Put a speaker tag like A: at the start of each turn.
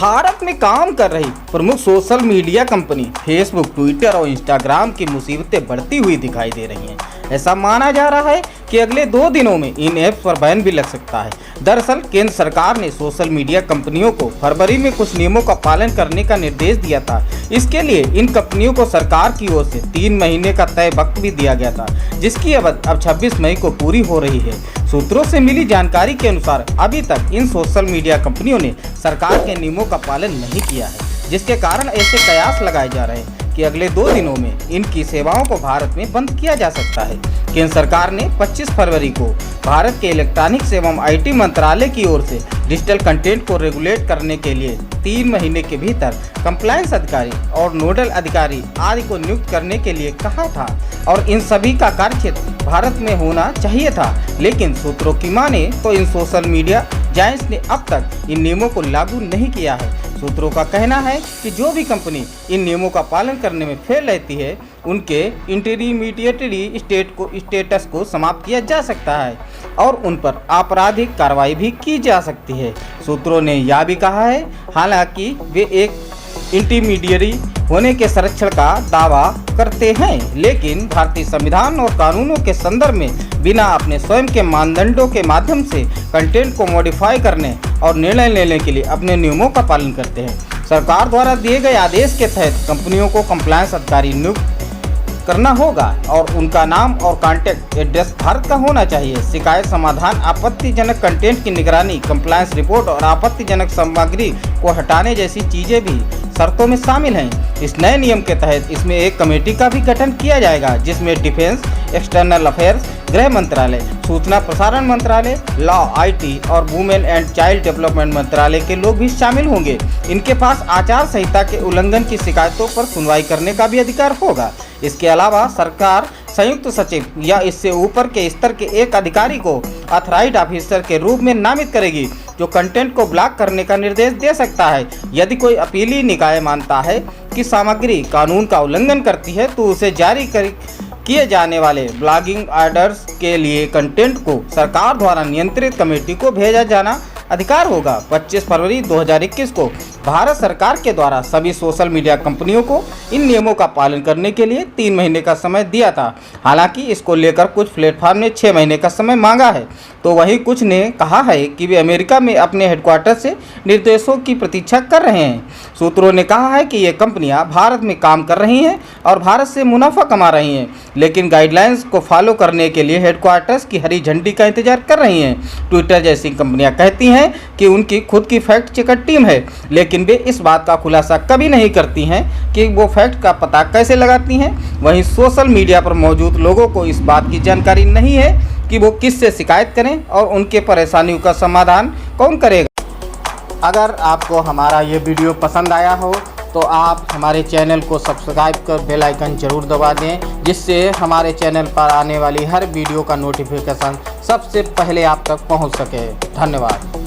A: भारत में काम कर रही प्रमुख social media company Facebook, Twitter और इंस्टाग्राम की मुसीबतें बढ़ती हुई दिखाई दे रही हैं। ऐसा माना जा रहा है कि अगले 2 दिनों में इन ऐप्स पर बैन भी लग सकता है। दरअसल केंद्र सरकार ने सोशल मीडिया कंपनियों को फरवरी में कुछ नियमों का पालन करने का निर्देश दिया था। इसके लिए इन कंपनियों को सरकार की ओर से 3 महीने का तय वक्त भी दिया गया था, जिसकी अवधि अब 26 मई को पूरी हो रही है। सूत्रों से मिली जानकारी के अनुसार अभी तक इन सोशल मीडिया कंपनियों ने सरकार के नियमों का पालन नहीं किया है, जिसके कारण ऐसे कयास लगाए जा रहे हैं कि अगले 2 दिनों में इनकी सेवाओं को भारत में बंद किया जा सकता है। केंद्र सरकार ने 25 फरवरी को भारत के इलेक्ट्रॉनिक्स एवं IT मंत्रालय की ओर से डिजिटल कंटेंट को रेगुलेट करने के लिए 3 महीने के भीतर कंप्लायंस अधिकारी और नोडल अधिकारी आदि को नियुक्त करने के लिए कहा था और इन सभी का कार्यक्षेत्र भारत में होना चाहिए था। लेकिन सूत्रों की माने तो इन सोशल मीडिया जायंट्स ने अब तक इन नियमों को लागू नहीं किया है। सूत्रों का कहना है कि जो भी कंपनी इन नियमों का पालन करने में फेल रहती है, उनके इंटरमीडिएटरी स्टेटस को समाप्त किया जा सकता है और उन पर आपराधिक कार्रवाई भी की जा सकती है। सूत्रों ने यह भी कहा है, हालांकि वे एक इंटरमीडिएटरी होने के संरक्षण का दावा करते हैं, लेकिन भारतीय संविधान और कानूनों के संदर्भ में बिना अपने स्वयं के मानदंडों के माध्यम से कंटेंट को मॉडिफाई करने और निर्णय लेने के लिए अपने नियमों का पालन करते हैं। सरकार द्वारा दिए गए आदेश के तहत कंपनियों को कंप्लायंस अधिकारी नियुक्त करना होगा और उनका नाम और कॉन्टैक्ट एड्रेस भारत का होना चाहिए। शिकायत समाधान, आपत्तिजनक कंटेंट की निगरानी, कंप्लायंस रिपोर्ट और आपत्तिजनक सामग्री को हटाने जैसी चीज़ें भी शर्तों में शामिल हैं। इस नए नियम के तहत इसमें एक कमेटी का भी गठन किया जाएगा, जिसमें डिफेंस, एक्सटर्नल अफेयर्स, गृह मंत्रालय, सूचना प्रसारण मंत्रालय, लॉ, IT और वुमेन एंड चाइल्ड डेवलपमेंट मंत्रालय के लोग भी शामिल होंगे। इनके पास आचार संहिता के उल्लंघन की शिकायतों पर सुनवाई करने का भी अधिकार होगा। इसके अलावा सरकार संयुक्त सचिव या इससे ऊपर के स्तर के एक अधिकारी को ऑथराइज्ड ऑफिसर के रूप में नामित करेगी, जो कंटेंट को ब्लॉक करने का निर्देश दे सकता है। यदि कोई अपीली निकाय मानता है कि सामग्री कानून का उल्लंघन करती है, तो उसे जारी किए जाने वाले ब्लॉगिंग ऑर्डर्स के लिए कंटेंट को सरकार द्वारा नियंत्रित कमेटी को भेजा जाना अधिकार होगा। 25 फरवरी 2021 को भारत सरकार के द्वारा सभी सोशल मीडिया कंपनियों को इन नियमों का पालन करने के लिए 3 महीने का समय दिया था। हालांकि इसको लेकर कुछ प्लेटफॉर्म ने 6 महीने का समय मांगा है, तो वहीं कुछ ने कहा है कि वे अमेरिका में अपने हेडक्वार्टर से निर्देशों की प्रतीक्षा कर रहे हैं। सूत्रों ने कहा है कि ये कंपनियां भारत में काम कर रही हैं और भारत से मुनाफा कमा रही हैं, लेकिन गाइडलाइंस को फॉलो करने के लिए हेडक्वार्टर्स की हरी झंडी का इंतजार कर रही हैं। ट्विटर जैसी कंपनियां कहती हैं कि उनकी खुद की फैक्ट चेकर टीम है, लेकिन वे इस बात का खुलासा कभी नहीं करती हैं कि वो फैक्ट का पता कैसे लगाती हैं। वहीं सोशल मीडिया पर मौजूद लोगों को इस बात की जानकारी नहीं है कि वो किससे शिकायत करें और उनके परेशानियों का समाधान कौन करेगा। अगर आपको हमारा ये वीडियो पसंद आया हो तो आप हमारे चैनल को सब्सक्राइब कर बेल आइकन जरूर दबा दें, जिससे हमारे चैनल पर आने वाली हर वीडियो का नोटिफिकेशन सबसे पहले आप तक पहुंच सके। धन्यवाद।